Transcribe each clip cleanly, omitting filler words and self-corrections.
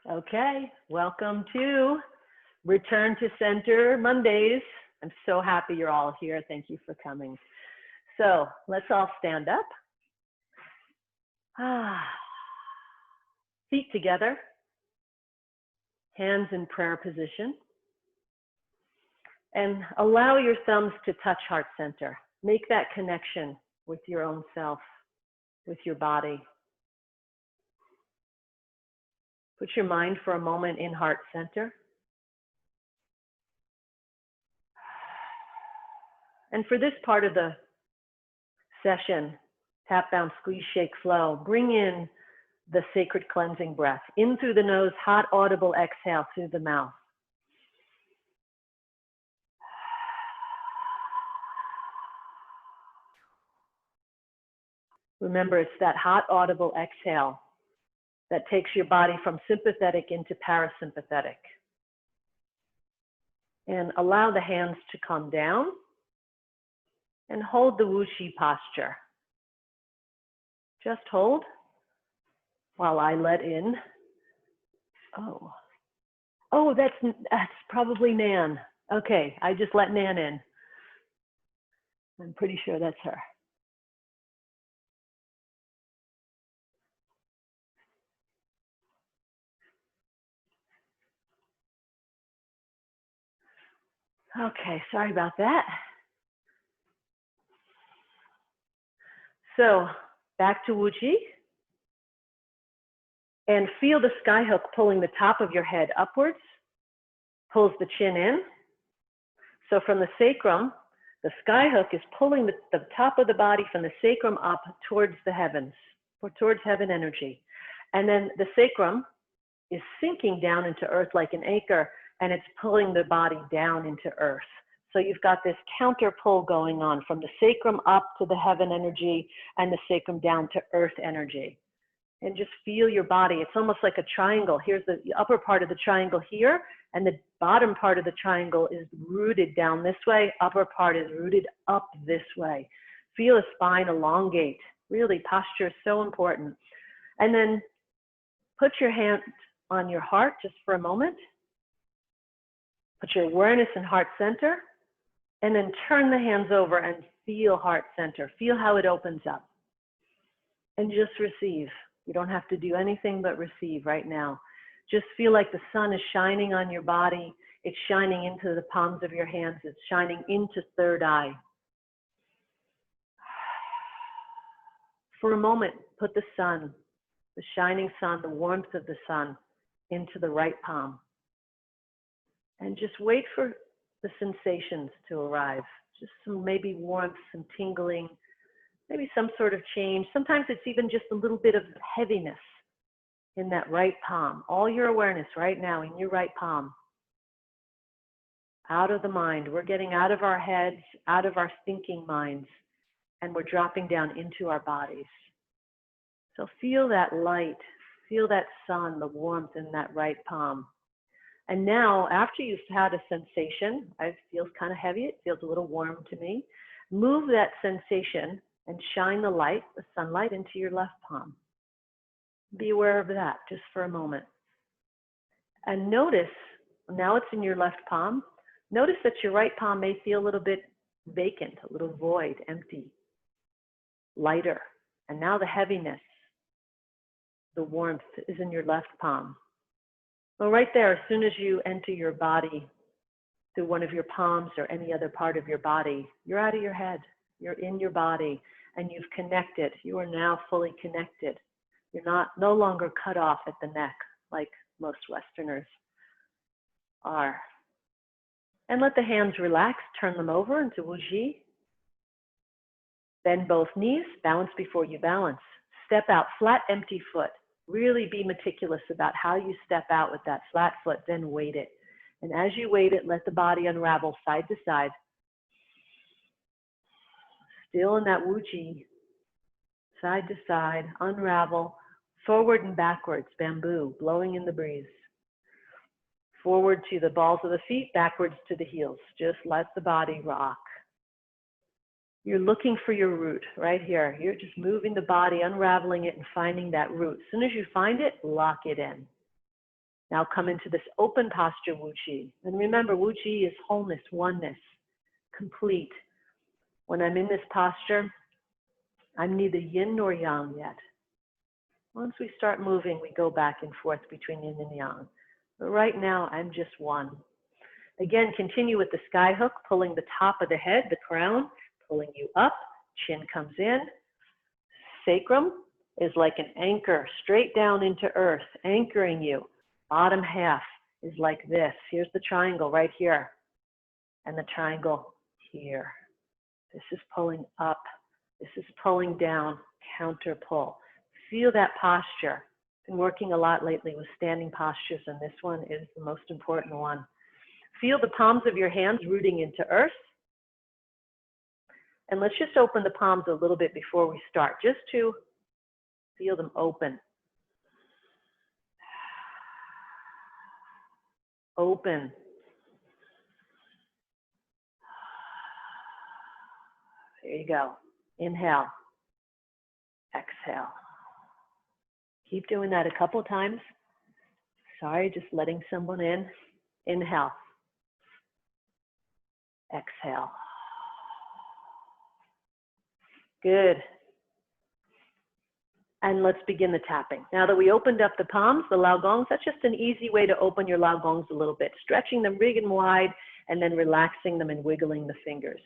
Okay, welcome to Return to Center Mondays. I'm so happy you're all here. Thank you for coming. So let's all stand up. Feet together, hands in prayer position. And allow your thumbs to touch heart center. Make that connection with your own self, with your body. Put your mind for a moment in heart center. And for this part of the session, tap, bounce, squeeze, shake, flow, bring in the sacred cleansing breath. In through the nose, hot, audible exhale through the mouth. Remember, it's that hot, audible exhale that takes your body from sympathetic into parasympathetic. And allow the hands to come down and hold the wuxi posture. Just hold while I let in. Oh, that's probably Nan. Okay, I just let Nan in. I'm pretty sure that's her. Okay, sorry about that. So back to wuxi. And feel the sky hook pulling the top of your head upwards, pulls the chin in. So from the sacrum, the sky hook is pulling the top of the body from the sacrum up towards the heavens, or towards heaven energy. And then the sacrum is sinking down into earth like an anchor, and it's pulling the body down into earth. So you've got this counter pull going on from the sacrum up to the heaven energy and the sacrum down to earth energy. And just feel your body. It's almost like a triangle. Here's the upper part of the triangle here, and the bottom part of the triangle is rooted down this way. Upper part is rooted up this way. Feel the spine elongate. Really, posture is so important. And then put your hand on your heart just for a moment. Put your awareness in heart center, and then turn the hands over and feel heart center. Feel how it opens up. And just receive. You don't have to do anything but receive right now. Just feel like the sun is shining on your body. It's shining into the palms of your hands. It's shining into third eye. For a moment, put the sun, the shining sun, the warmth of the sun into the right palm. And just wait for the sensations to arrive. Just some maybe warmth, some tingling, maybe some sort of change. Sometimes it's even just a little bit of heaviness in that right palm. All your awareness right now in your right palm. Out of the mind. We're getting out of our heads, out of our thinking minds, and we're dropping down into our bodies. So feel that light, feel that sun, the warmth in that right palm. And now, after you've had a sensation, it feels kind of heavy, it feels a little warm to me, move that sensation and shine the light, the sunlight, into your left palm. Be aware of that just for a moment. And notice, now it's in your left palm, notice that your right palm may feel a little bit vacant, a little void, empty, lighter. And now the heaviness, the warmth is in your left palm. Well, right there, as soon as you enter your body through one of your palms or any other part of your body, you're out of your head. You're in your body and you've connected. You are now fully connected. You're no longer cut off at the neck like most Westerners are. And let the hands relax. Turn them over into wuxi. Bend both knees. Balance before you balance. Step out, flat, empty foot. Really be meticulous about how you step out with that flat foot, then weight it. And as you weight it, let the body unravel side to side. Still in that wuxi, side to side, unravel, forward and backwards, bamboo, blowing in the breeze. Forward to the balls of the feet, backwards to the heels. Just let the body rock. You're looking for your root right here. You're just moving the body, unraveling it, and finding that root. As soon as you find it, lock it in. Now come into this open posture, Wu Qi. And remember, Wu Qi is wholeness, oneness, complete. When I'm in this posture, I'm neither yin nor yang yet. Once we start moving, we go back and forth between yin and yang. But right now, I'm just one. Again, continue with the sky hook, pulling the top of the head, the crown, pulling you up, chin comes in. Sacrum is like an anchor straight down into earth, anchoring you. Bottom half is like this. Here's the triangle right here, and the triangle here. This is pulling up. This is pulling down, counter pull. Feel that posture. Been working a lot lately with standing postures, and this one is the most important one. Feel the palms of your hands rooting into earth. And let's just open the palms a little bit before we start, just to feel them open. Open. There you go. Inhale. Exhale. Keep doing that a couple times. Sorry, just letting someone in. Inhale. Exhale. Good. And let's begin the tapping. Now that we opened up the palms, the laogongs, that's just an easy way to open your laogongs a little bit. Stretching them big and wide, and then relaxing them and wiggling the fingers.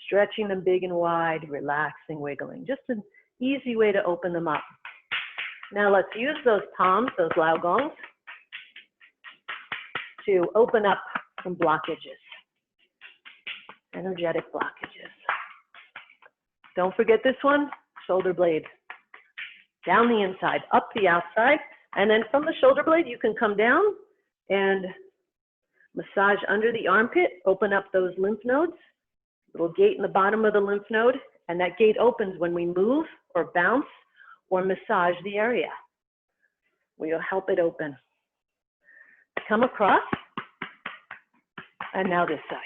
Stretching them big and wide, relaxing, wiggling. Just an easy way to open them up. Now let's use those palms, those laogongs, to open up some blockages, energetic blockages. Don't forget this one, shoulder blade. Down the inside, up the outside, and then from the shoulder blade, you can come down and massage under the armpit, open up those lymph nodes, little gate in the bottom of the lymph node, and that gate opens when we move or bounce or massage the area. We'll help it open. Come across, and now this side.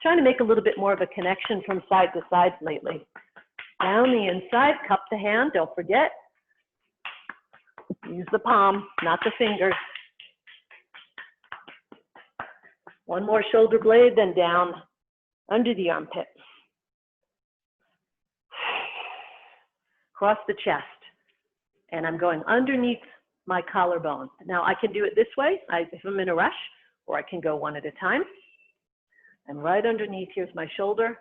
Trying to make a little bit more of a connection from side to side lately. Down the inside, cup the hand, don't forget. Use the palm, not the fingers. One more shoulder blade, then down under the armpit. Cross the chest. And I'm going underneath my collarbone. Now I can do it this way if I'm in a rush, or I can go one at a time. And right underneath, here's my shoulder.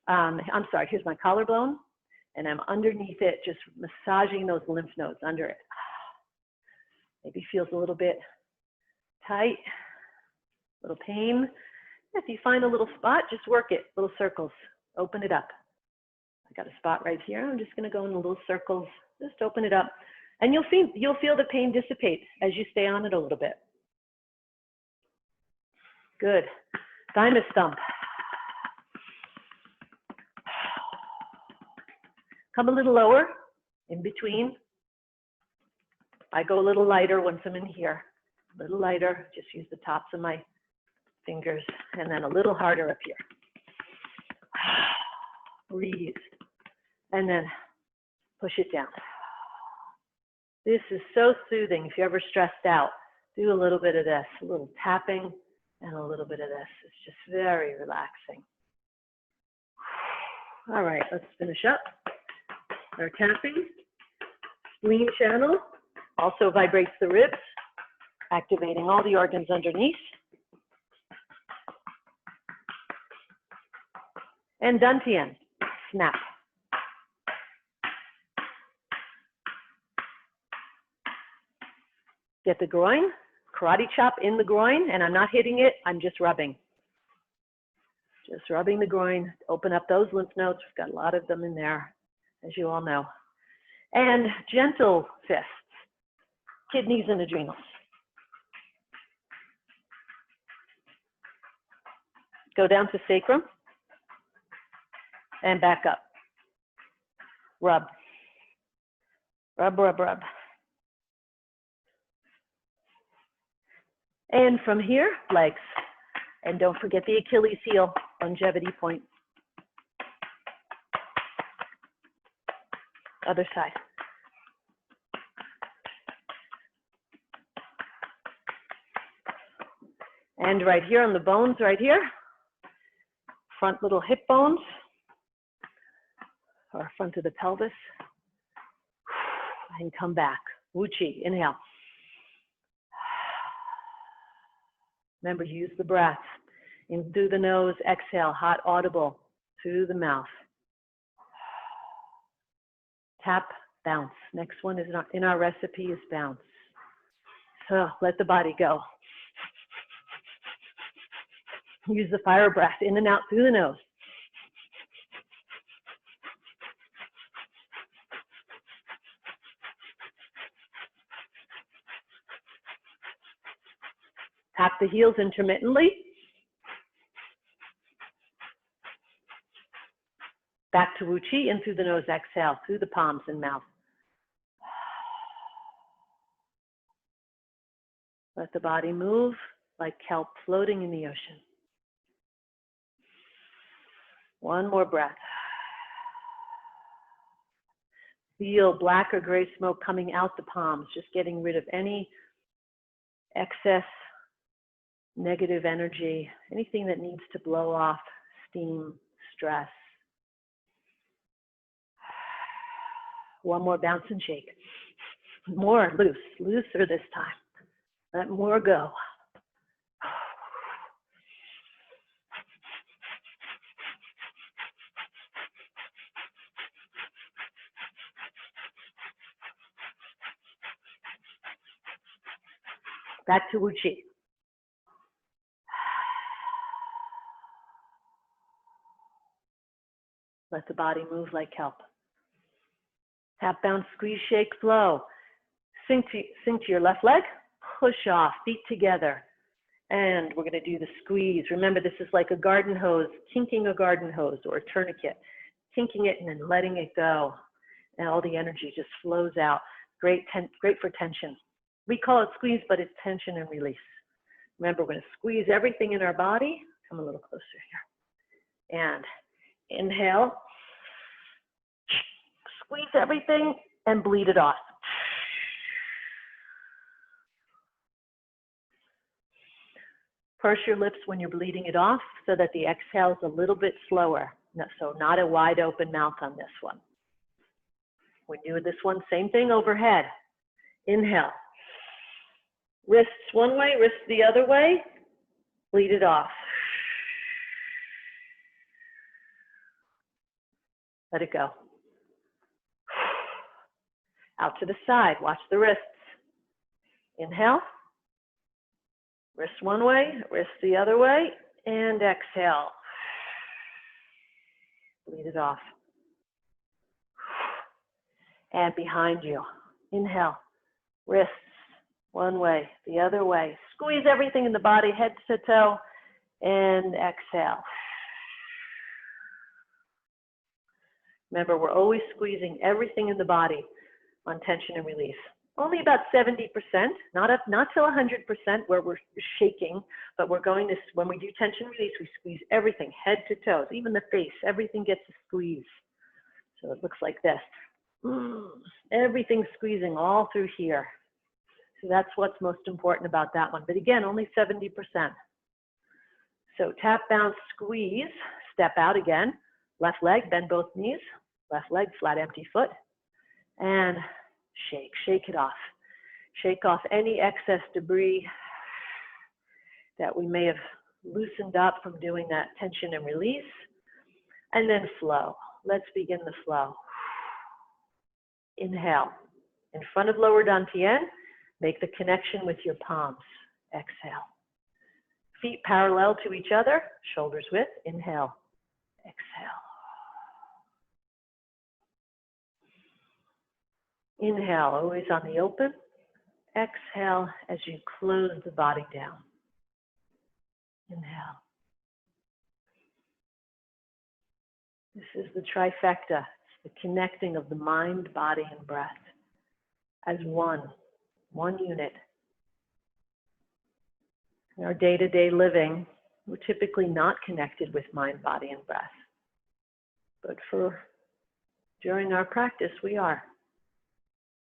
Here's my collarbone. And I'm underneath it, just massaging those lymph nodes under it. Maybe feels a little bit tight, a little pain. If you find a little spot, just work it, little circles, open it up. I got a spot right here. I'm just gonna go in the little circles, just open it up. And you'll feel the pain dissipate as you stay on it a little bit. Good. Thymus thump. Come a little lower, in between. I go a little lighter once I'm in here. A little lighter, just use the tops of my fingers, and then a little harder up here. Breathe, and then push it down. This is so soothing. If you're ever stressed out, do a little bit of this, a little tapping and a little bit of this. It's just very relaxing. All right, let's finish up. Our tapping, spleen channel, also vibrates the ribs, activating all the organs underneath. And dantian, snap. Get the groin, karate chop in the groin, and I'm not hitting it, I'm just rubbing. Just rubbing the groin, open up those lymph nodes. We've got a lot of them in there, as you all know. And gentle fists, kidneys and adrenals. Go down to sacrum and back up. Rub. Rub, rub, rub. And from here, legs. And don't forget the Achilles heel, longevity point. Other side. And right here on the bones, right here, front little hip bones, or front of the pelvis. And come back. Wu Qi, inhale. Remember, use the breath. In through the nose, exhale, hot, audible, through the mouth. Tap, bounce. Next one is in our recipe is bounce. So let the body go. Use the fire breath, in and out through the nose. Tap the heels intermittently. Back to Wu Qi, in through the nose, exhale, through the palms and mouth. Let the body move like kelp floating in the ocean. One more breath. Feel black or gray smoke coming out the palms, just getting rid of any excess negative energy, anything that needs to blow off, steam, stress. One more bounce and shake. More loose, looser this time. Let more go. Back to Wu Qi. Let the body move like kelp. Tap, bounce, squeeze, shake, flow. Sink to your left leg. Push off, feet together. And we're going to do the squeeze. Remember, this is like a garden hose, kinking a garden hose or a tourniquet. Kinking it and then letting it go. And all the energy just flows out. Great for tension. We call it squeeze, but it's tension and release. Remember, we're going to squeeze everything in our body. Come a little closer here. And inhale. Squeeze everything and bleed it off. Purse your lips when you're bleeding it off so that the exhale is a little bit slower. So not a wide open mouth on this one. We do this one, same thing overhead. Inhale. Wrists one way, wrists the other way. Bleed it off. Let it go. Out to the side, watch the wrists. Inhale. Wrist one way, wrist the other way, and exhale. Bleed it off. And behind you. Inhale. Wrists one way, the other way. Squeeze everything in the body, head to toe, and exhale. Remember, we're always squeezing everything in the body on tension and release. Only about 70%, not till 100% where we're shaking, but we're going to, when we do tension release, we squeeze everything, head to toes, even the face, everything gets a squeeze. So it looks like this. Everything's squeezing all through here. So that's what's most important about that one. But again, only 70%. So tap, bounce, squeeze, step out again. Left leg, bend both knees. Left leg, flat, empty foot. And shake it off. Shake off any excess debris that we may have loosened up from doing that tension and release. And then flow. Let's begin the flow. Inhale. In front of lower dantian, make the connection with your palms. Exhale. Feet parallel to each other, shoulders width. Inhale. Exhale. Inhale, always on the open. Exhale as you close the body down. Inhale. This is the trifecta. It's the connecting of the mind, body, and breath as one unit. In our day-to-day living, we're typically not connected with mind, body, and breath. But during our practice, we are.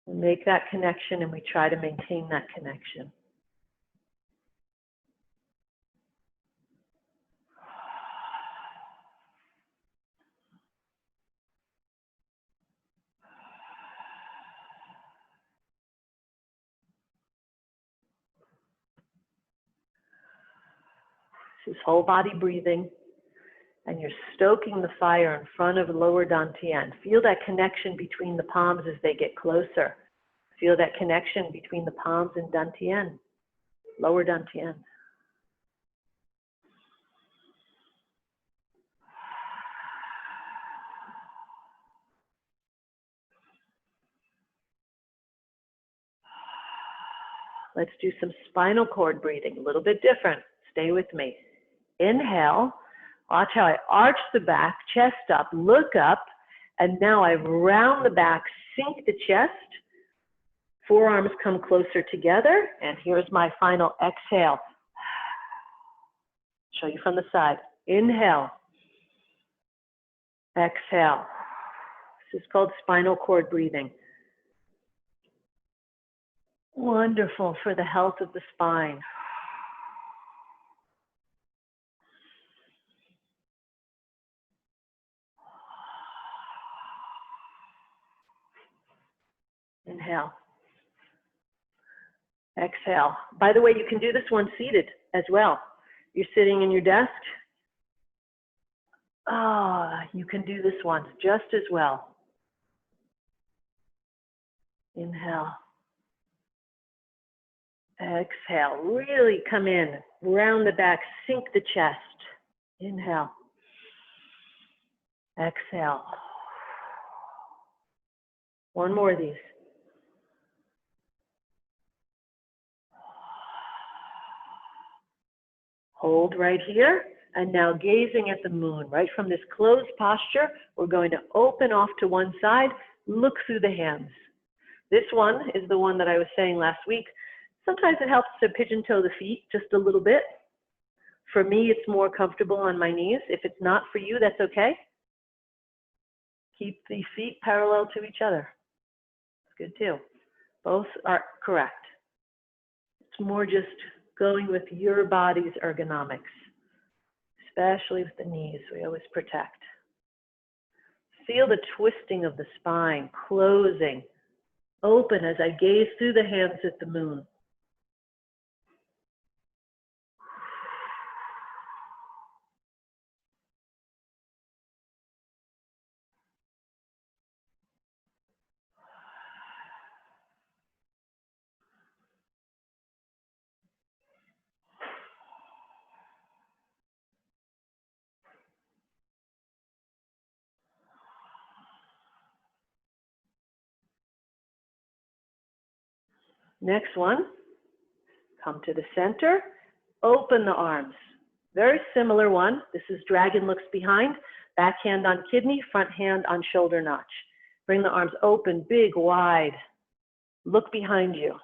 We make that connection and we try to maintain that connection. This is whole body breathing. And you're stoking the fire in front of lower dantian. Feel that connection between the palms as they get closer. Feel that connection between the palms and dantian, lower dantian. Let's do some spinal cord breathing, a little bit different. Stay with me. Inhale. Watch how I arch the back, chest up, look up, and now I round the back, sink the chest. Forearms come closer together, and here's my final exhale. Show you from the side. Inhale. Exhale. This is called spinal cord breathing. Wonderful for the health of the spine. Inhale. Exhale. By the way, you can do this one seated as well. You're sitting in your desk. You can do this one just as well. Inhale. Exhale. Really come in. Round the back. Sink the chest. Inhale. Exhale. One more of these. Hold right here, and now gazing at the moon. Right from this closed posture, we're going to open off to one side, look through the hands. This one is the one that I was saying last week. Sometimes it helps to pigeon toe the feet just a little bit. For me, it's more comfortable on my knees. If it's not for you, that's okay. Keep the feet parallel to each other. It's good too. Both are correct. It's more just going with your body's ergonomics, especially with the knees. We always protect. Feel the twisting of the spine, closing, open as I gaze through the hands at the moon. Next one, come to the center, open the arms. Very similar one. This is dragon looks behind, back hand on kidney, front hand on shoulder notch. Bring the arms open, big, wide. Look behind you.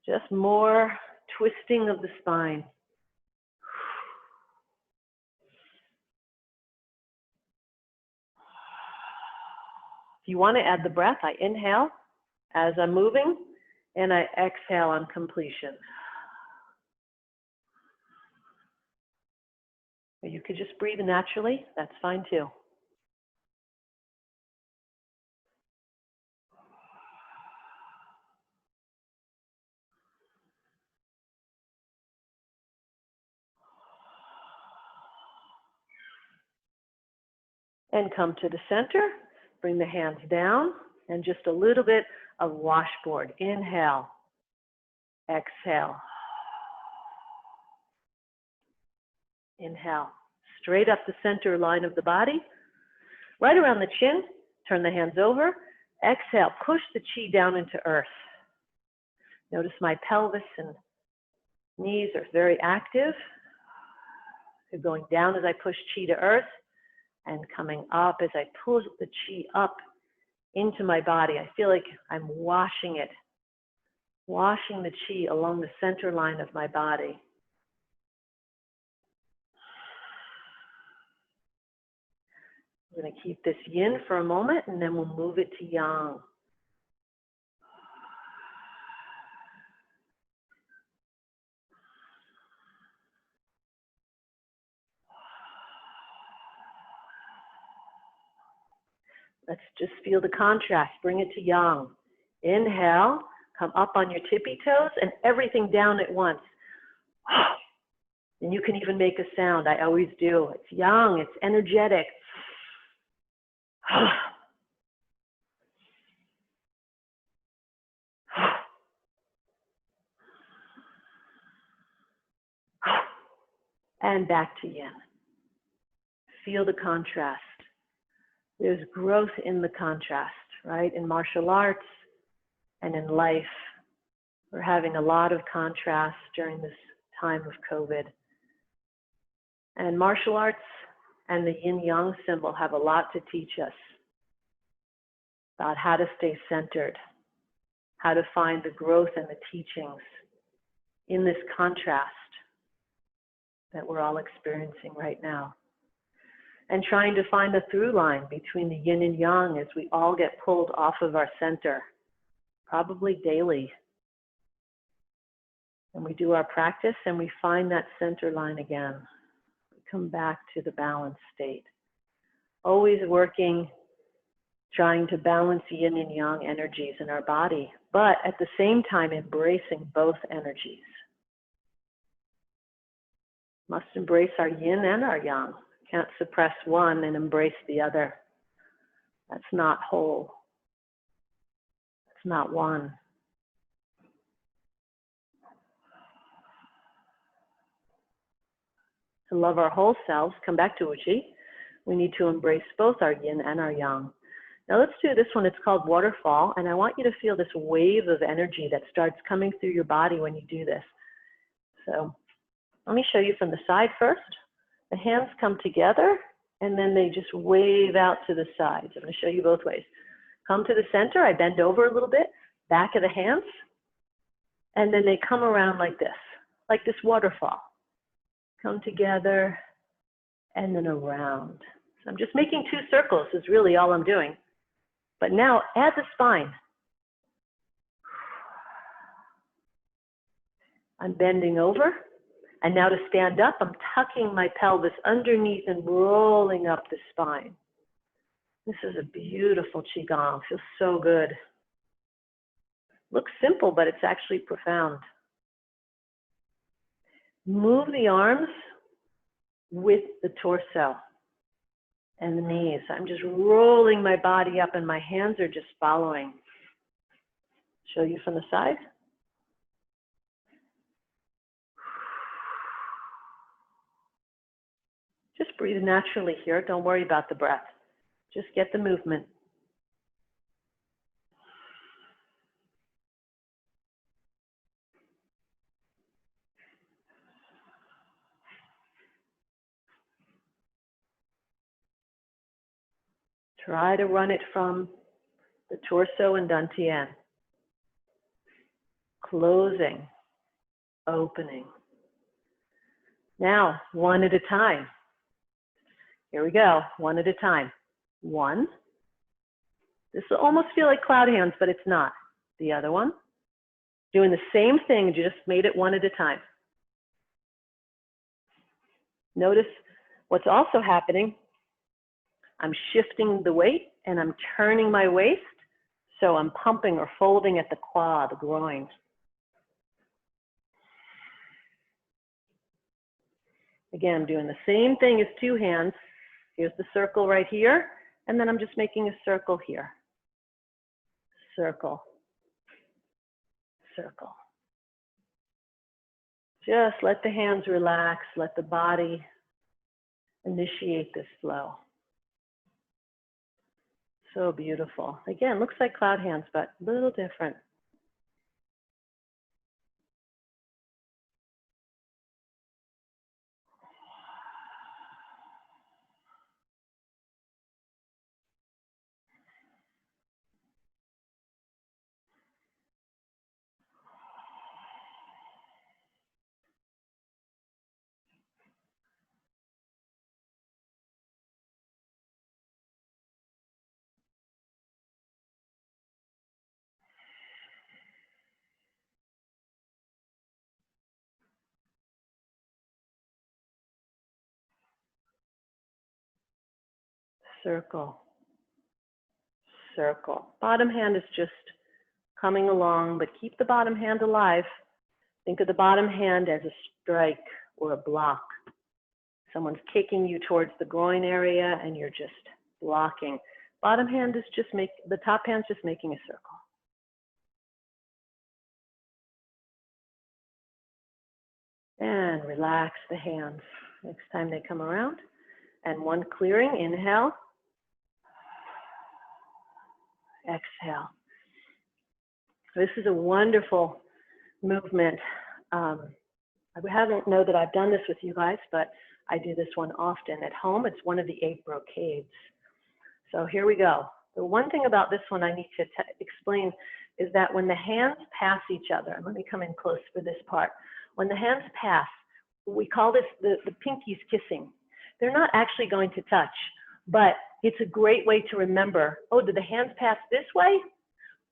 Just more twisting of the spine. If you want to add the breath, I inhale as I'm moving, and I exhale on completion. Or you could just breathe naturally, that's fine too. And come to the center, bring the hands down, and just a little bit of washboard. Inhale, exhale. Inhale, straight up the center line of the body, right around the chin, turn the hands over. Exhale, push the chi down into earth. Notice my pelvis and knees are very active. They're going down as I push chi to earth and coming up as I pull the chi up into my body. I feel like I'm washing it, washing the chi along the center line of my body. I'm going to keep this yin for a moment, and then we'll move it to yang. Let's just feel the contrast. Bring it to yang. Inhale, come up on your tippy toes, and everything down at once. And you can even make a sound. I always do. It's young, it's energetic. And back to yin. Feel the contrast. There's growth in the contrast, right? In martial arts and in life, we're having a lot of contrast during this time of COVID. And martial arts and the yin-yang symbol have a lot to teach us about how to stay centered, how to find the growth and the teachings in this contrast that we're all experiencing right now. And trying to find a through line between the yin and yang as we all get pulled off of our center, probably daily. And we do our practice and we find that center line again. We come back to the balanced state. Always working, trying to balance yin and yang energies in our body, but at the same time embracing both energies. Must embrace our yin and our yang. Can't suppress one and embrace the other. That's not whole. It's not one. To love our whole selves, come back to Uchi, we need to embrace both our yin and our yang. Now let's do this one. It's called waterfall, and I want you to feel this wave of energy that starts coming through your body when you do this. So let me show you from the side first. The hands come together, and then they just wave out to the sides. I'm going to show you both ways. Come to the center. I bend over a little bit, back of the hands, and then they come around like this waterfall. Come together, and then around. So I'm just making 2 circles is really all I'm doing. But now add the spine. I'm bending over. And now to stand up, I'm tucking my pelvis underneath and rolling up the spine. This is a beautiful Qigong. Feels so good. Looks simple, but it's actually profound. Move the arms with the torso and the knees. I'm just rolling my body up and my hands are just following. Show you from the side. Just breathe naturally here. Don't worry about the breath. Just get the movement. Try to run it from the torso and dantian. Closing, opening. Now, one at a time. Here we go, one at a time. 1. This will almost feel like cloud hands, but it's not. The other one. Doing the same thing, just made it one at a time. Notice what's also happening. I'm shifting the weight and I'm turning my waist, so I'm pumping or folding at the quad, the groin. Again, I'm doing the same thing as 2 hands. Here's the circle right here, and then I'm just making a circle here. Circle, circle. Just let the hands relax, let the body initiate this flow. So beautiful. Again, looks like cloud hands, but a little different. Circle, circle. Bottom hand is just coming along, but keep the bottom hand alive. Think of the bottom hand as a strike or a block. Someone's kicking you towards the groin area and you're just blocking. Bottom hand is just the top hand's just making a circle. And relax the hands next time they come around. And one clearing, inhale. Exhale. This is a wonderful movement. I haven't know that I've done this with you guys, but I do this one often at home. It's one of the 8 brocades. So here we go. The one thing about this one I need to explain is that when the hands pass each other, and let me come in close for this part. When the hands pass, we call this the pinkies kissing. They're not actually going to touch, but it's a great way to remember, oh, do the hands pass this way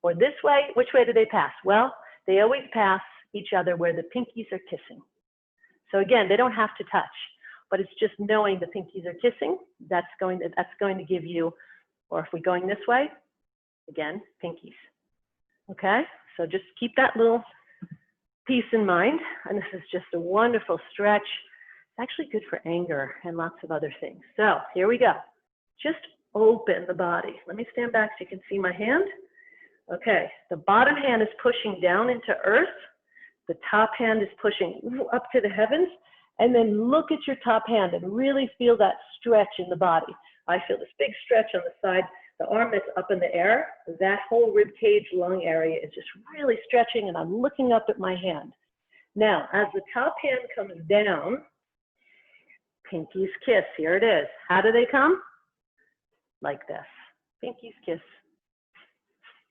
or this way? Which way do they pass? Well, they always pass each other where the pinkies are kissing. So again, they don't have to touch, but it's just knowing the pinkies are kissing. That's going to give you, or if we're going this way, again, pinkies. Okay, so just keep that little piece in mind. And this is just a wonderful stretch. It's actually good for anger and lots of other things. So here we go. Just open the body. Let me stand back so you can see my hand. Okay, the bottom hand is pushing down into earth. The top hand is pushing up to the heavens. And then look at your top hand and really feel that stretch in the body. I feel this big stretch on the side. The arm that's up in the air, that whole rib cage lung area is just really stretching, and I'm looking up at my hand. Now, as the top hand comes down, pinkies kiss. Here it is. How do they come? Like this. Pinkies kiss.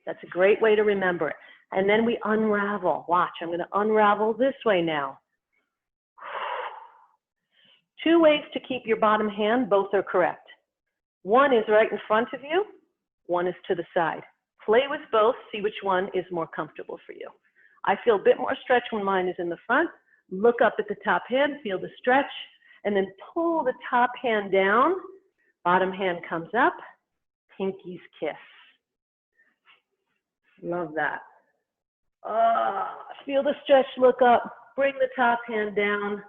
That's a great way to remember it. And then we unravel. Watch, I'm going to unravel this way now. 2 ways to keep your bottom hand, both are correct. One is right in front of you, one is to the side. Play with both, see which one is more comfortable for you. I feel a bit more stretch when mine is in the front. Look up at the top hand, feel the stretch, and then pull the top hand down. Bottom hand comes up, pinkies kiss. Love that. Feel the stretch, look up, bring the top hand down.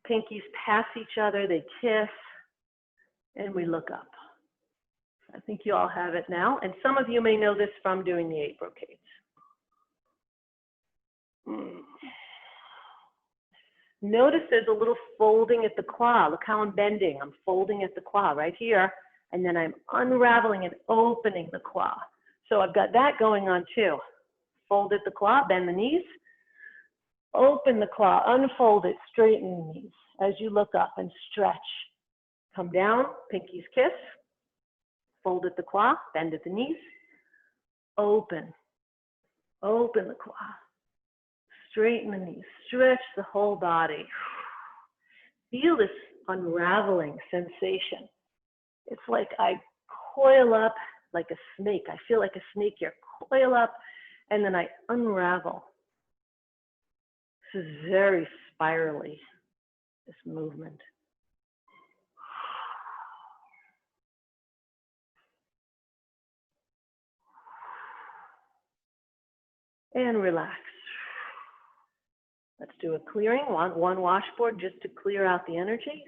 Pinkies pass each other, they kiss, and we look up. I think you all have it now, and some of you may know this from doing the 8 brocades. Notice there's a little folding at the claw. Look how I'm bending. I'm folding at the claw right here, and then I'm unraveling and opening the claw. So I've got that going on too. Fold at the claw, bend the knees. Open the claw, unfold it, straighten the knees as you look up and stretch. Come down, pinkies kiss. Fold at the claw, bend at the knees. Open. Open the claw. Straighten the knees, stretch the whole body. Feel this unraveling sensation. It's like I coil up like a snake. I feel like a snake here. Coil up, and then I unravel. This is very spirally, this movement. And relax. Let's do a clearing, one washboard just to clear out the energy.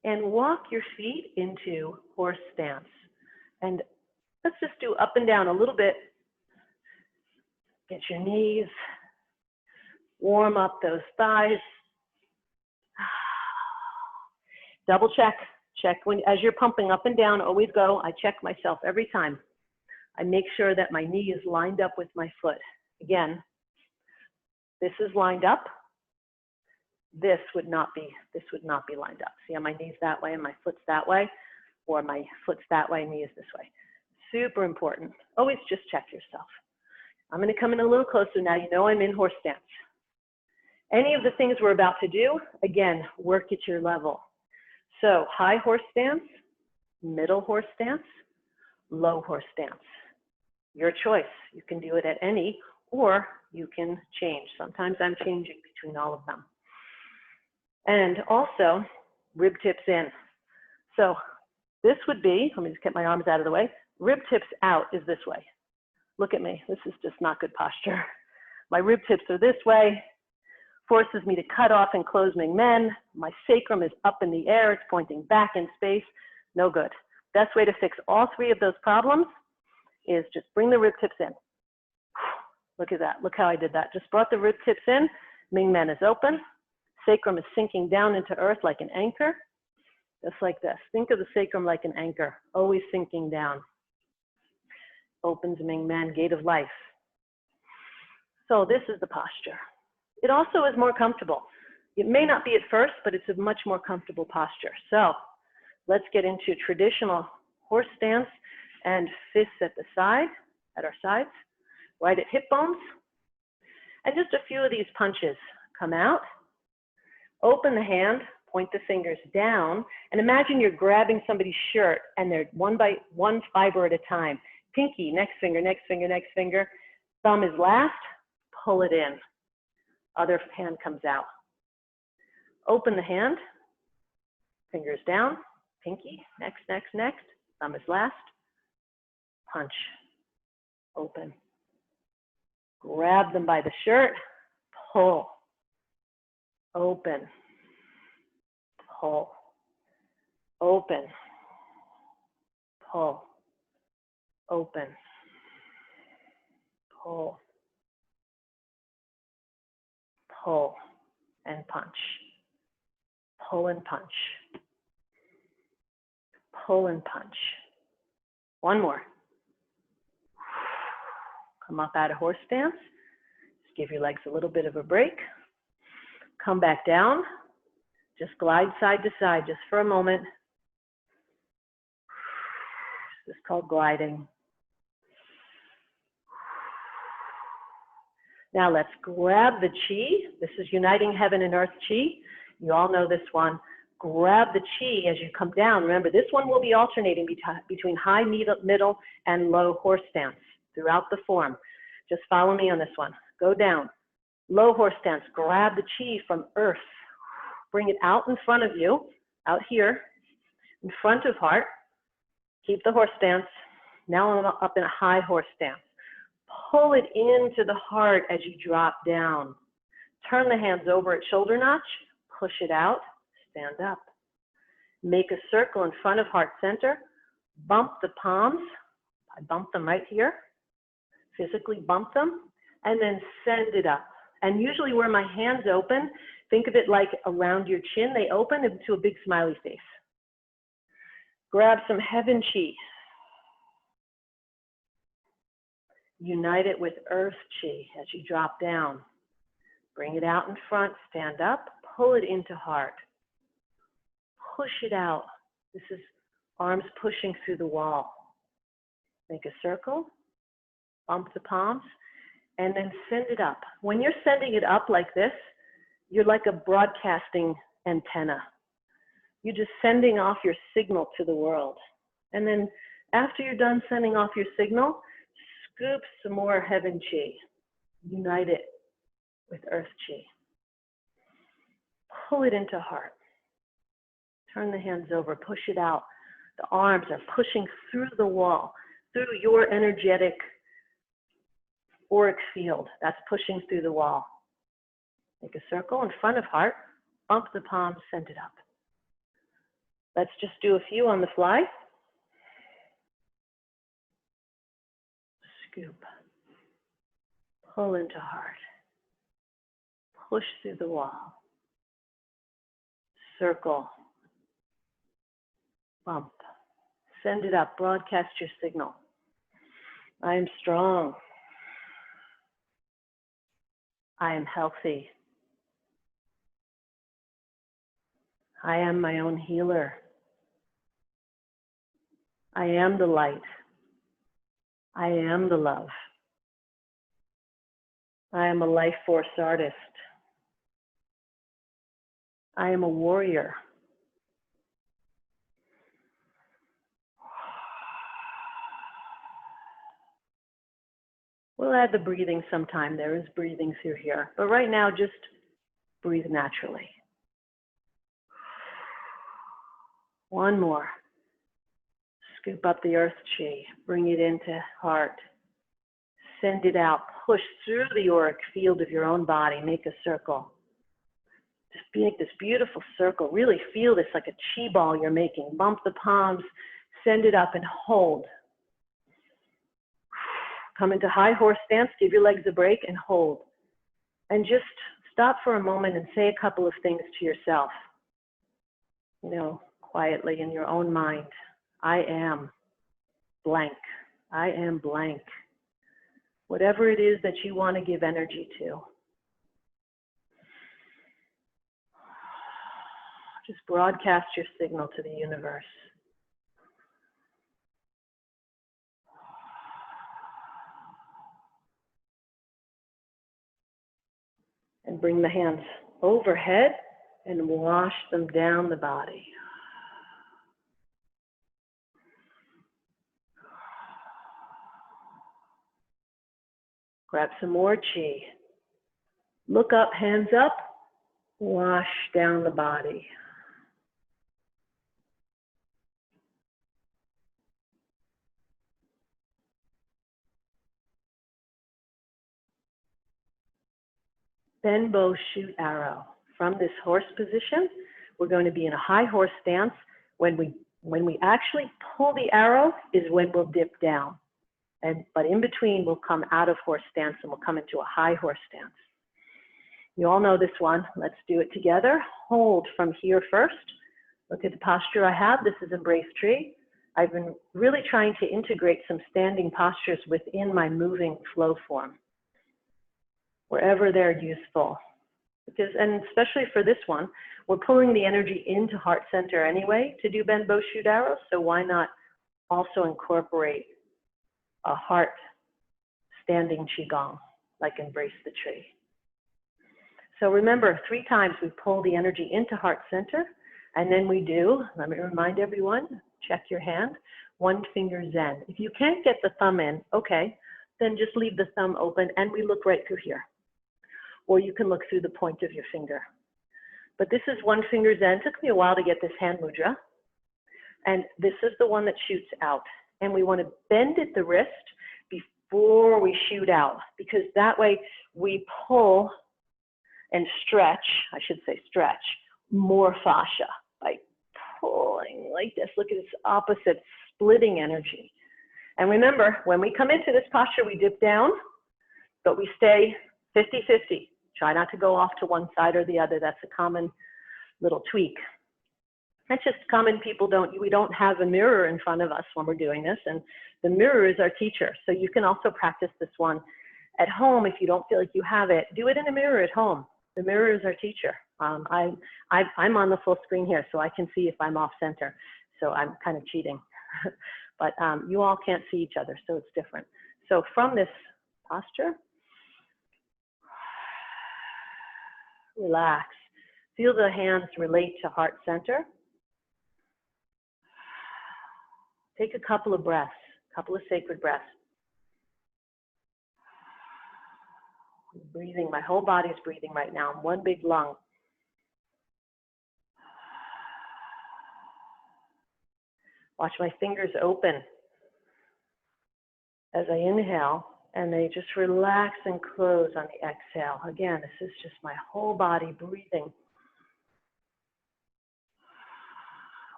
And walk your feet into horse stance. And let's just do up and down a little bit. Get your knees, warm up those thighs. Double check when, as you're pumping up and down, always go. I check myself every time. I make sure that my knee is lined up with my foot. Again, this is lined up. This would not be lined up. See how my knee's that way and my foot's that way, or my foot's that way, knee is this way. Super important. Always just check yourself. I'm going to come in a little closer now. You know I'm in horse stance. Any of the things we're about to do, again, work at your level. So high horse stance, middle horse stance, low horse stance. Your choice. You can do it at any, or you can change. Sometimes I'm changing between all of them. And also, rib tips in. So this would be, let me just get my arms out of the way. Rib tips out is this way. Look at me. This is just not good posture. My rib tips are this way, forces me to cut off and close Ming Men. My sacrum is up in the air. It's pointing back in space. No good. Best way to fix all three of those problems is just bring the rib tips in. Look at that. Look how I did that. Just brought the rib tips in. Ming Men is open. Sacrum is sinking down into earth like an anchor. Just like this. Think of the sacrum like an anchor, always sinking down. Opens Ming Men, gate of life. So this is the posture. It also is more comfortable. It may not be at first, but it's a much more comfortable posture. So let's get into traditional horse stance and fists at the side, at our sides, right at hip bones. And just a few of these punches. Come out, open the hand, point the fingers down, and imagine you're grabbing somebody's shirt and they're one by one fiber at a time. Pinky, next finger, next finger, next finger. Thumb is last, pull it in. Other hand comes out. Open the hand, fingers down, pinky, next, next, next. Thumb is last, punch, open. Grab them by the shirt, pull, open, pull, open, pull, open, pull, pull, and punch. Pull and punch. Pull and punch. One more. Come up out of horse stance. Just give your legs a little bit of a break. Come back down. Just glide side to side just for a moment. This is called gliding. Now let's grab the chi. This is uniting heaven and earth chi. You all know this one. Grab the chi as you come down. Remember, this one will be alternating between high, middle, and low horse stance throughout the form. Just follow me on this one. Go down. Low horse stance. Grab the chi from earth. Bring it out in front of you, out here, in front of heart. Keep the horse stance. Now I'm up in a high horse stance. Pull it into the heart as you drop down. Turn the hands over at shoulder notch. Push it out. Stand up. Make a circle in front of heart center. Bump the palms. I bump them right here. Physically bump them. And then send it up. And usually where my hands open, think of it like around your chin. They open into a big smiley face. Grab some heaven chi. Unite it with earth chi as you drop down. Bring it out in front, stand up, pull it into heart. Push it out. This is arms pushing through the wall. Make a circle, bump the palms, and then send it up. When you're sending it up like this, you're like a broadcasting antenna. You're just sending off your signal to the world. And then after you're done sending off your signal, scoop some more heaven chi. Unite it with earth chi. Pull it into heart. Turn the hands over, push it out. The arms are pushing through the wall, through your energetic auric field. That's pushing through the wall. Make a circle in front of heart, bump the palms, send it up. Let's just do a few on the fly. Scoop. Pull into heart. Push through the wall. Circle. Bump. Send it up. Broadcast your signal. I am strong. I am healthy. I am my own healer. I am the light. I am the love. I am a life force artist. I am a warrior. We'll add the breathing sometime. There is breathing through here. But right now, just breathe naturally. One more. Scoop up the earth chi. Bring it into heart. Send it out. Push through the auric field of your own body. Make a circle. Just make this beautiful circle. Really feel this like a chi ball you're making. Bump the palms. Send it up and hold. Come into high horse stance. Give your legs a break and hold. And just stop for a moment and say a couple of things to yourself. You know, quietly in your own mind. I am blank. I am blank. Whatever it is that you want to give energy to. Just broadcast your signal to the universe. And bring the hands overhead and wash them down the body. Grab some more chi. Look up, hands up, wash down the body. Bend, bow, shoot, arrow. From this horse position, we're going to be in a high horse stance. When we actually pull the arrow is when we'll dip down. But in between, we'll come out of horse stance and we'll come into a high horse stance. You all know this one. Let's do it together. Hold from here first. Look at the posture I have. This is embrace tree. I've been really trying to integrate some standing postures within my moving flow form, wherever they're useful. Because, and especially for this one, we're pulling the energy into heart center anyway to do bend, bow, shoot, arrow. So why not also incorporate a heart standing Qigong, like embrace the tree. So remember, 3 times we pull the energy into heart center, and then we do, let me remind everyone, check your hand, 1 finger Zen. If you can't get the thumb in, okay, then just leave the thumb open and we look right through here. Or you can look through the point of your finger. But this is 1 finger Zen. It took me a while to get this hand mudra. And this is the one that shoots out. And we want to bend at the wrist before we shoot out, because that way we pull and stretch, I should say stretch, more fascia by pulling like this. Look at this opposite splitting energy. And remember, when we come into this posture, we dip down, but we stay 50-50. Try not to go off to one side or the other. That's a common little tweak. That's just common. We don't have a mirror in front of us when we're doing this, and the mirror is our teacher. So you can also practice this one at home if you don't feel like you have it. Do it in a mirror at home. The mirror is our teacher. I'm on the full screen here, so I can see if I'm off center. So I'm kind of cheating. But you all can't see each other, so it's different. So from this posture, relax. Feel the hands relate to heart center. Take a couple of breaths, a couple of sacred breaths. I'm breathing, my whole body is breathing right now. I'm one big lung. Watch my fingers open as I inhale, and they just relax and close on the exhale. Again, this is just my whole body breathing.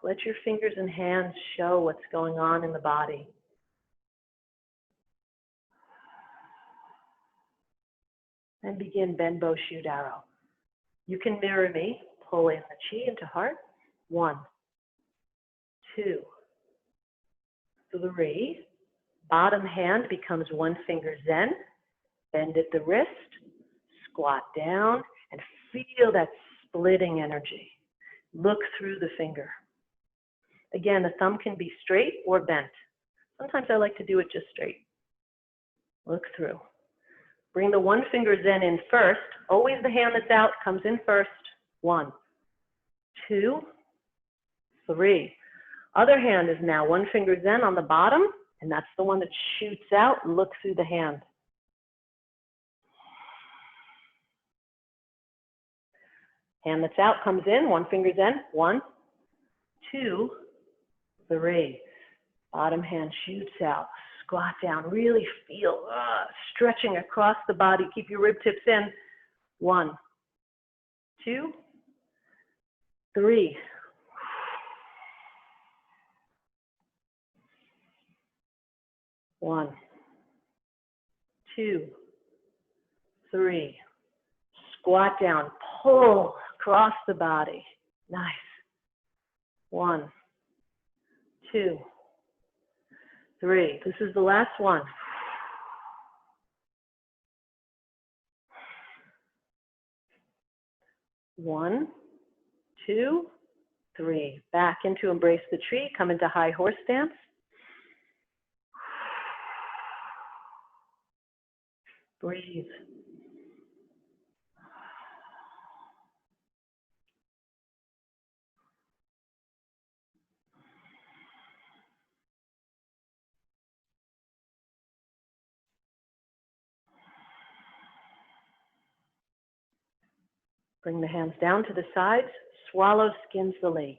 Let your fingers and hands show what's going on in the body. And begin bend, bow, shoot, arrow. You can mirror me. Pull in the chi into heart. 1, 2, 3. Bottom hand becomes 1 finger Zen. Bend at the wrist. Squat down and feel that splitting energy. Look through the finger. Again, the thumb can be straight or bent. Sometimes I like to do it just straight. Look through. Bring the 1 finger Zen in first. Always the hand that's out comes in first. 1, 2, 3. Other hand is now 1 finger Zen on the bottom, and that's the one that shoots out. Look through the hand. Hand that's out comes in, 1 finger Zen. 1, 2, 3. Bottom hand shoots out. squat down. Really feel stretching across the body. Keep your rib tips in. 1, 2, 3. 1, 2, 3. Squat down. Pull across the body. Nice. 1, 2, 3. This is the last one. 1, 2, 3. Back into embrace the tree. Come into high horse stance. Breathe. Bring the hands down to the sides. Swallow skins the lake.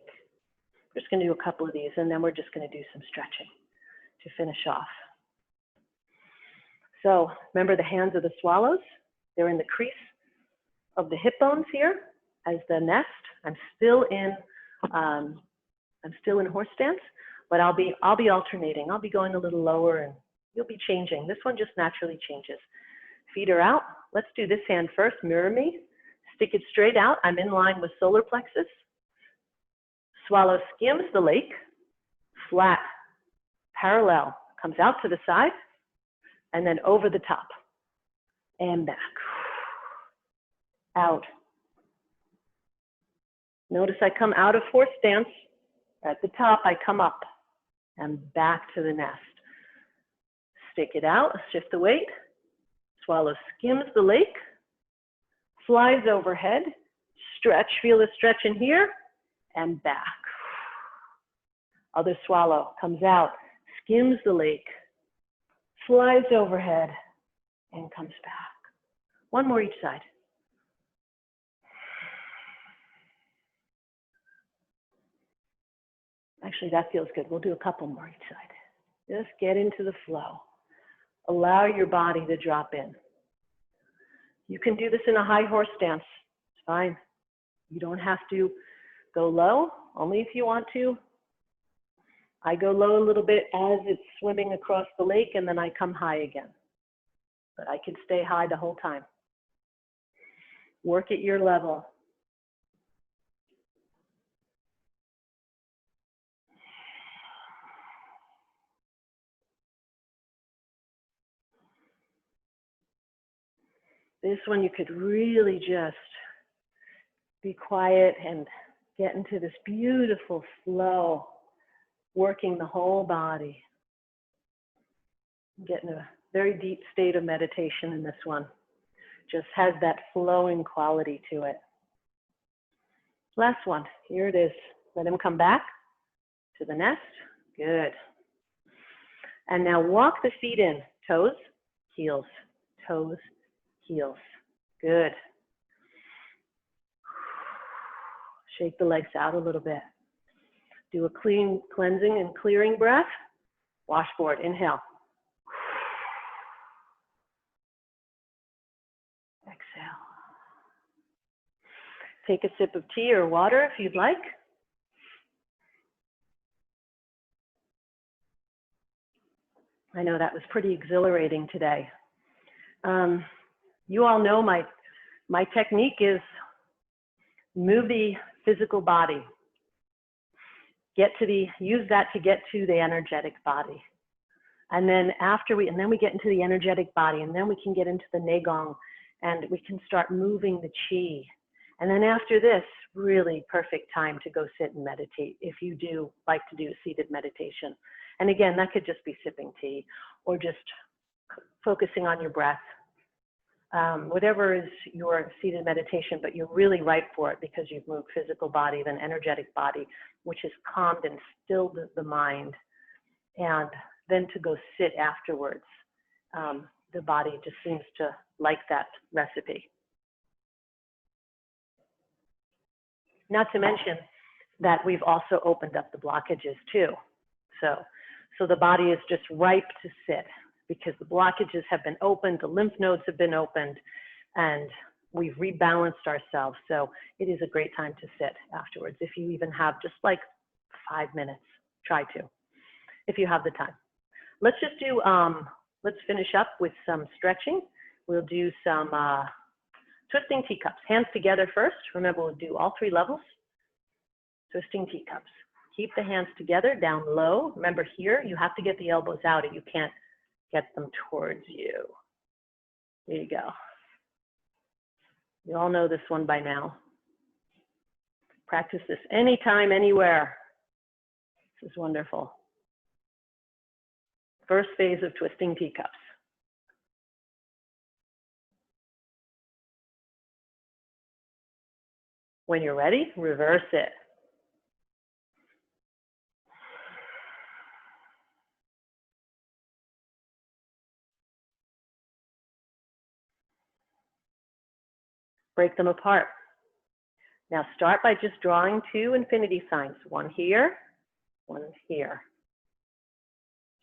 We're just going to do a couple of these, and then we're just going to do some stretching to finish off. So remember the hands of the swallows. They're in the crease of the hip bones here as the nest. I'm still in horse stance, but I'll be alternating. I'll be going a little lower, and you'll be changing. This one just naturally changes. Feet are out. Let's do this hand first. Mirror me. Stick it straight out. I'm in line with solar plexus. Swallow skims the lake. Flat, parallel, comes out to the side, and then over the top, and back, out. Notice I come out of horse stance. At the top, I come up and back to the nest. Stick it out, shift the weight. Swallow skims the lake, flies overhead, stretch, feel the stretch in here, and back. Other swallow comes out, skims the lake, flies overhead, and comes back. One more each side. Actually, that feels good. We'll do a couple more each side. Just get into the flow. Allow your body to drop in. You can do this in a high horse stance. It's fine. You don't have to go low, only if you want to. I go low a little bit as it's swimming across the lake, and then I come high again. But I can stay high the whole time. Work at your level. This one you could really just be quiet and get into this beautiful flow, working the whole body. Get in a very deep state of meditation in this one. Just has that flowing quality to it. Last one, here it is. Let him come back to the nest. Good. And now walk the feet in, toes, heels, toes, heels. Good. Shake the legs out a little bit. Do a clean, cleansing and clearing breath. Washboard, inhale. Exhale. Take a sip of tea or water if you'd like. I know that was pretty exhilarating today. You all know my technique is move the physical body. Use that to get to the energetic body. And then we get into the energetic body, and then we can get into the Qigong, and we can start moving the chi. And then after this, really perfect time to go sit and meditate if you do like to do seated meditation. And again, that could just be sipping tea or just focusing on your breath. Whatever is your seated meditation, but you're really right for it because you've moved physical body, then energetic body, which has calmed and stilled the mind. And then to go sit afterwards, the body just seems to like that recipe. Not to mention that we've also opened up the blockages too. So So the body is just ripe to sit because the blockages have been opened, the lymph nodes have been opened, and we've rebalanced ourselves. So it is a great time to sit afterwards. If you even have just like 5 minutes, try to, if you have the time. Let's just do, let's finish up with some stretching. We'll do some twisting teacups. Hands together first. Remember, we'll do all 3 levels. Twisting teacups. Keep the hands together, down low. Remember here, you have to get the elbows out and you can't get them towards you. There you go. You all know this one by now. Practice this anytime, anywhere. This is wonderful. First phase of twisting teacups. When you're ready, reverse it. Break them apart. Now start by just drawing 2 infinity signs. One here, one here.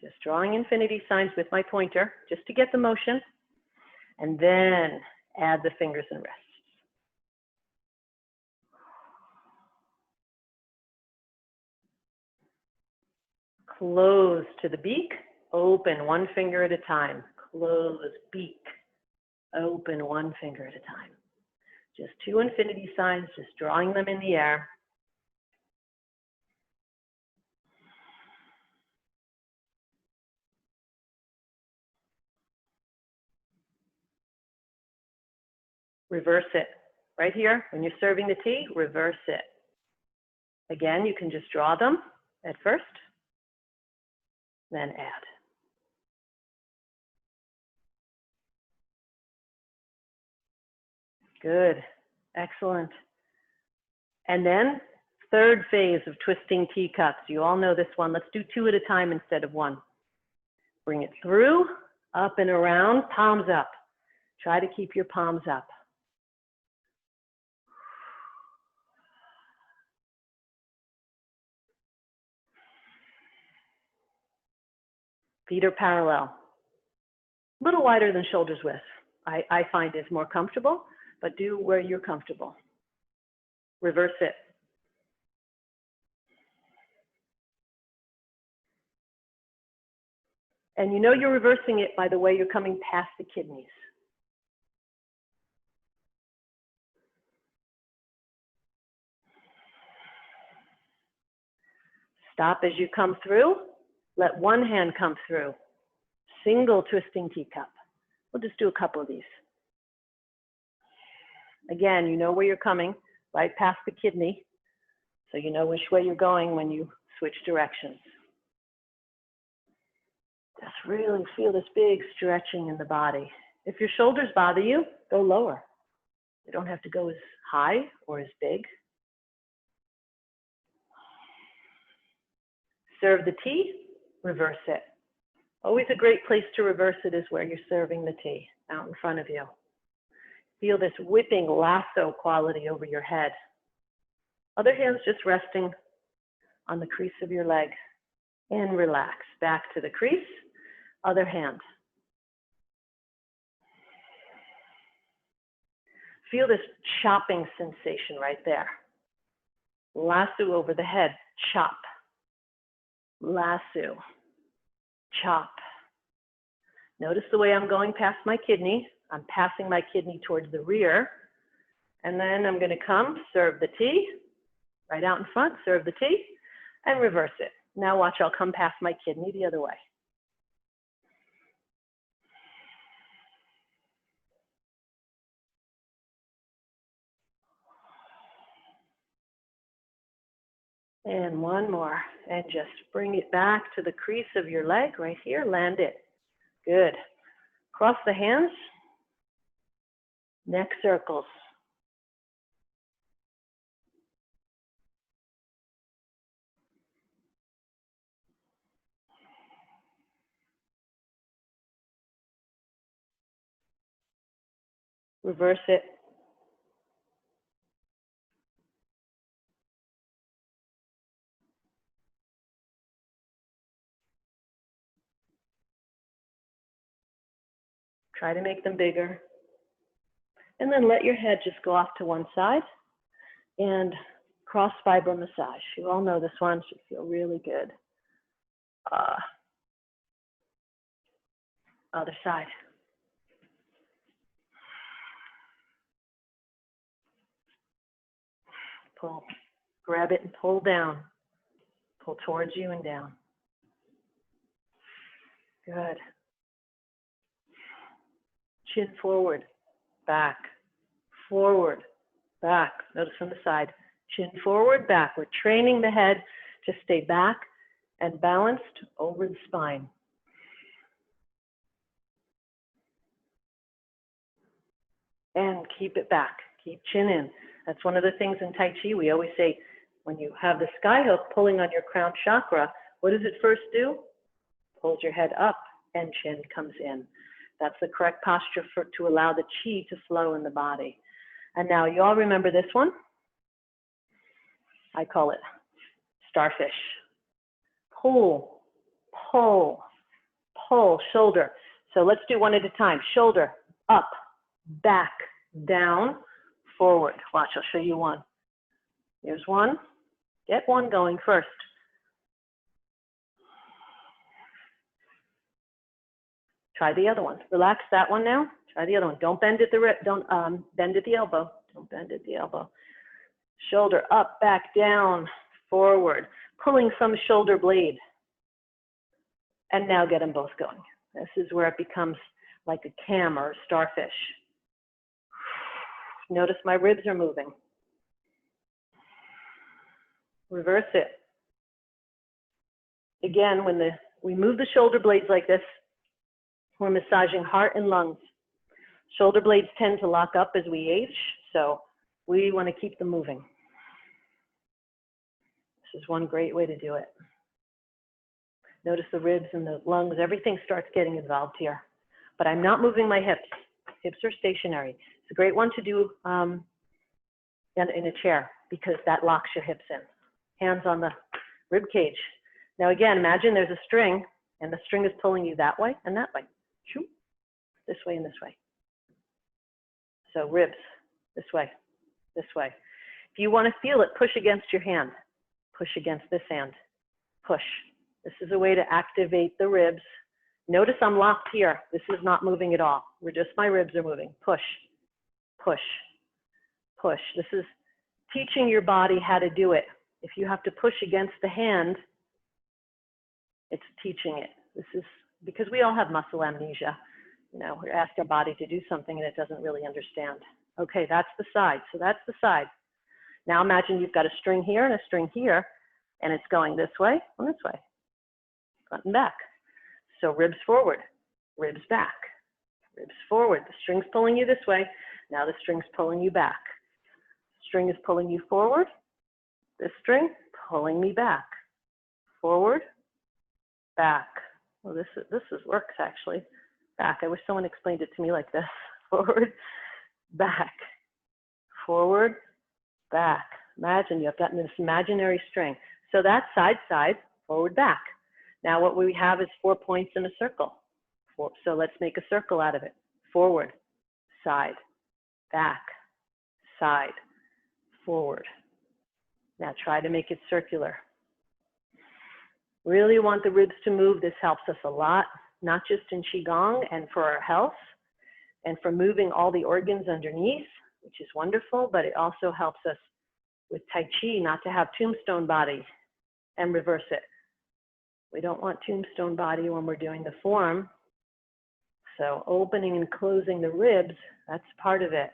Just drawing infinity signs with my pointer, just to get the motion. And then add the fingers and wrists. Close to the beak, open 1 finger at a time. Close, beak, open 1 finger at a time. Just 2 infinity signs, just drawing them in the air. Reverse it. Right here, when you're serving the tea, reverse it. Again, you can just draw them at first, then add. Good, excellent. And then, 3rd phase of twisting teacups. You all know this one. Let's do 2 at a time instead of 1. Bring it through, up and around, palms up. Try to keep your palms up. Feet are parallel. A little wider than shoulders width. I find is more comfortable, but do where you're comfortable. Reverse it. And you know you're reversing it by the way you're coming past the kidneys. Stop as you come through. Let one hand come through. Single twisting teacup. We'll just do a couple of these. Again, you know where you're coming, right past the kidney. So you know which way you're going when you switch directions. Just really feel this big stretching in the body. If your shoulders bother you, go lower. You don't have to go as high or as big. Serve the tea, reverse it. Always a great place to reverse it is where you're serving the tea, out in front of you. Feel this whipping lasso quality over your head. Other hands just resting on the crease of your leg. And relax. Back to the crease. Other hand. Feel this chopping sensation right there. Lasso over the head. Chop. Lasso. Chop. Notice the way I'm going past my kidney. I'm passing my kidney towards the rear. And then I'm going to come, serve the tea. Right out in front, serve the tea. And reverse it. Now watch, I'll come past my kidney the other way. And one more. And just bring it back to the crease of your leg right here. Land it. Good. Cross the hands. Neck circles. Reverse it. Try to make them bigger. And then let your head just go off to one side and cross fiber massage. You all know this one should feel really good. Other side. Pull, grab it and pull down. Pull towards you and down. Good. Chin forward, back, forward, back. Notice from the side. Chin forward, back. We're training the head to stay back and balanced over the spine. And keep it back. Keep chin in. That's one of the things in Tai Chi. We always say, when you have the sky hook pulling on your crown chakra, what does it first do? Pulls your head up and chin comes in. That's the correct posture to allow the chi to flow in the body. And now you all remember this one? I call it starfish. Pull, pull, pull, shoulder. So let's do one at a time. Shoulder, up, back, down, forward. Watch, I'll show you one. Here's one. Get one going first. Try the other one. Relax that one now. Try the other one. Don't bend at the don't bend at the elbow. Don't bend at the elbow. Shoulder up, back, down, forward. Pulling from shoulder blade. And now get them both going. This is where it becomes like a cam or a starfish. Notice my ribs are moving. Reverse it. Again, when we move the shoulder blades like this, we're massaging heart and lungs. Shoulder blades tend to lock up as we age, so we want to keep them moving. This is one great way to do it. Notice the ribs and the lungs, everything starts getting involved here. But I'm not moving my hips. Hips are stationary. It's a great one to do in a chair because that locks your hips in. Hands on the rib cage. Now again, imagine there's a string and the string is pulling you that way and that way. This way and this way. So ribs, this way, this way. If you want to feel it, push against your hand. Push against this hand. Push. This is a way to activate the ribs. Notice I'm locked here. This is not moving at all. My ribs are moving. Push, push, push. This is teaching your body how to do it. If you have to push against the hand, it's teaching it. This is because we all have muscle amnesia. You know, we ask our body to do something and it doesn't really understand. Okay, that's the side. So that's the side. Now imagine you've got a string here and a string here, and it's going this way and this way, front and back. So ribs forward, ribs back, ribs forward. The string's pulling you this way. Now the string's pulling you back. String is pulling you forward. This string pulling me back. Forward, back. Well, this works actually. Back. I wish someone explained it to me like this. Forward, back. Forward, back. Imagine you've gotten this imaginary string. So that's side, forward, back. Now what we have is 4 points in a circle. So let's make a circle out of it. Forward, side, back, side, forward. Now try to make it circular. Really want the ribs to move. This helps us a lot, not just in Qigong and for our health and for moving all the organs underneath, which is wonderful, but it also helps us with Tai Chi not to have tombstone body and reverse it. We don't want tombstone body when we're doing the form. So opening and closing the ribs, that's part of it.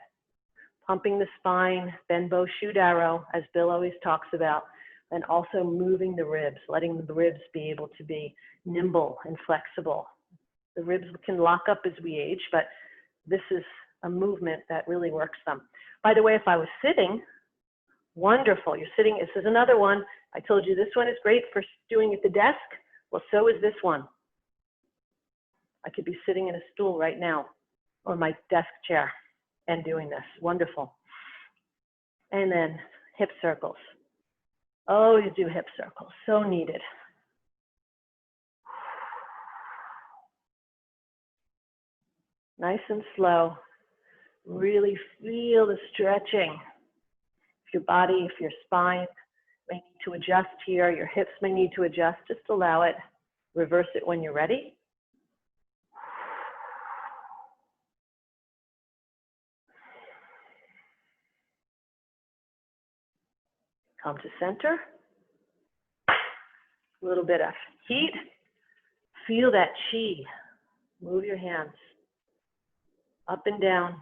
Pumping the spine, bend bow, shoot arrow, as Bill always talks about, and also moving the ribs, letting the ribs be able to be nimble and flexible. The ribs can lock up as we age, but this is a movement that really works them. By the way, if I was sitting, wonderful. You're sitting, this is another one. I told you this one is great for doing at the desk. Well, so is this one. I could be sitting in a stool right now or my desk chair and doing this. Wonderful. And then hip circles. Oh, you do hip circles. So needed. Nice and slow. Really feel the stretching. If your body, if your spine may need to adjust here, your hips may need to adjust, just allow it. Reverse it when you're ready. Come to center. A little bit of heat. Feel that chi. Move your hands up and down,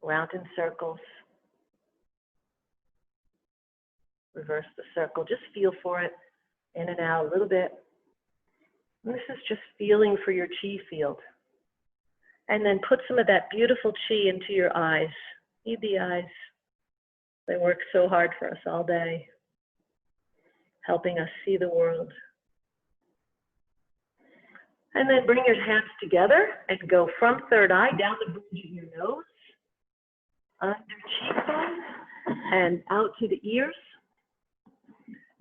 round in circles. Reverse the circle. Just feel for it, in and out a little bit. And this is just feeling for your chi field. And then put some of that beautiful chi into your eyes. Feed the eyes. They work so hard for us all day, helping us see the world. And then bring your hands together and go from third eye down the bridge of your nose, under cheekbone, and out to the ears.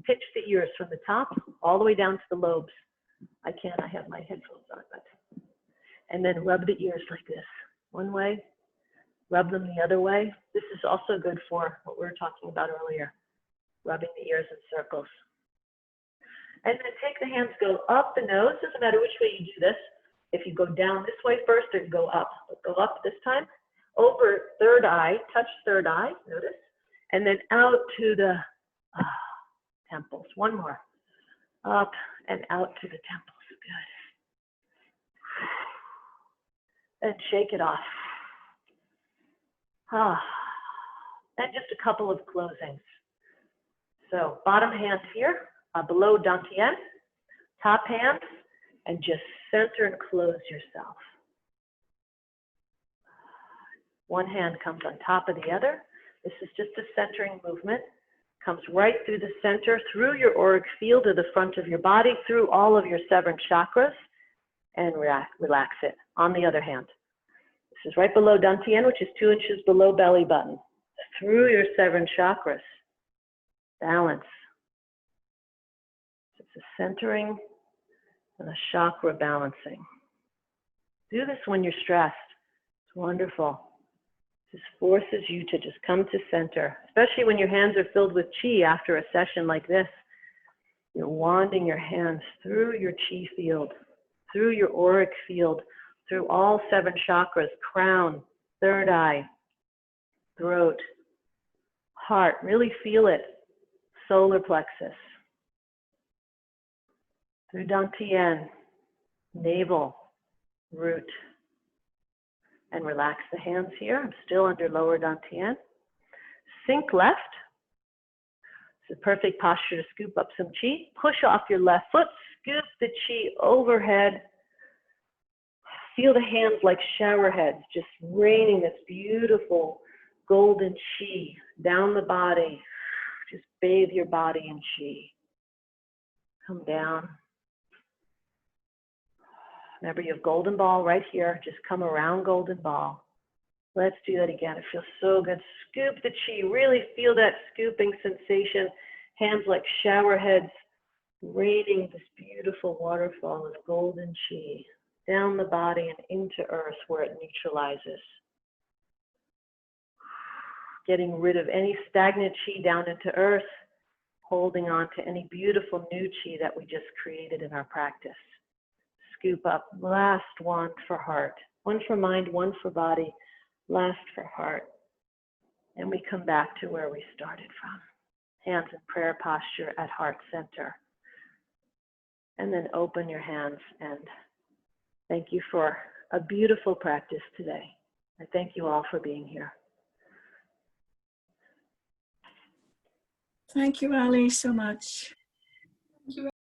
Pitch the ears from the top all the way down to the lobes. I have my headphones on, but. And then rub the ears like this. One way, rub them the other way. This is also good for what we were talking about earlier, rubbing the ears in circles. And then take the hands, go up the nose. Doesn't matter which way you do this. If you go down this way first or go up. But go up this time. Over third eye, touch third eye, notice. And then out to the temples. One more. Up and out to the temples. Good. And shake it off. And just a couple of closings. So bottom hand here, below dantian, top hand, and just center and close yourself. One hand comes on top of the other. This is just a centering movement. Comes right through the center, through your auric field to the front of your body, through all of your seven chakras, and relax it. On the other hand, this is right below dantian, which is 2 inches below belly button. Through your seven chakras. Balance. It's a centering and a chakra balancing. Do this when you're stressed. It's wonderful. This forces you to just come to center, especially when your hands are filled with chi after a session like this. You're wanding your hands through your chi field, through your auric field, through all seven chakras, crown, third eye, throat, heart. Really feel it. Solar plexus. Through dantian, navel, root. And relax the hands here. I'm still under lower dantian. Sink left. It's a perfect posture to scoop up some chi. Push off your left foot. Scoop the chi overhead. Feel the hands like shower heads, just raining this beautiful golden chi down the body. Just bathe your body in chi. Come down. Remember, you have golden ball right here. Just come around golden ball. Let's do that again. It feels so good. Scoop the chi. Really feel that scooping sensation. Hands like shower heads, raining this beautiful waterfall of golden chi down the body and into earth where it neutralizes. Getting rid of any stagnant chi down into earth, holding on to any beautiful new chi that we just created in our practice. Scoop up. Last one for heart. One for mind, one for body. Last for heart. And we come back to where we started from. Hands in prayer posture at heart center. And then open your hands and thank you for a beautiful practice today. I thank you all for being here. Thank you, Ali, so much.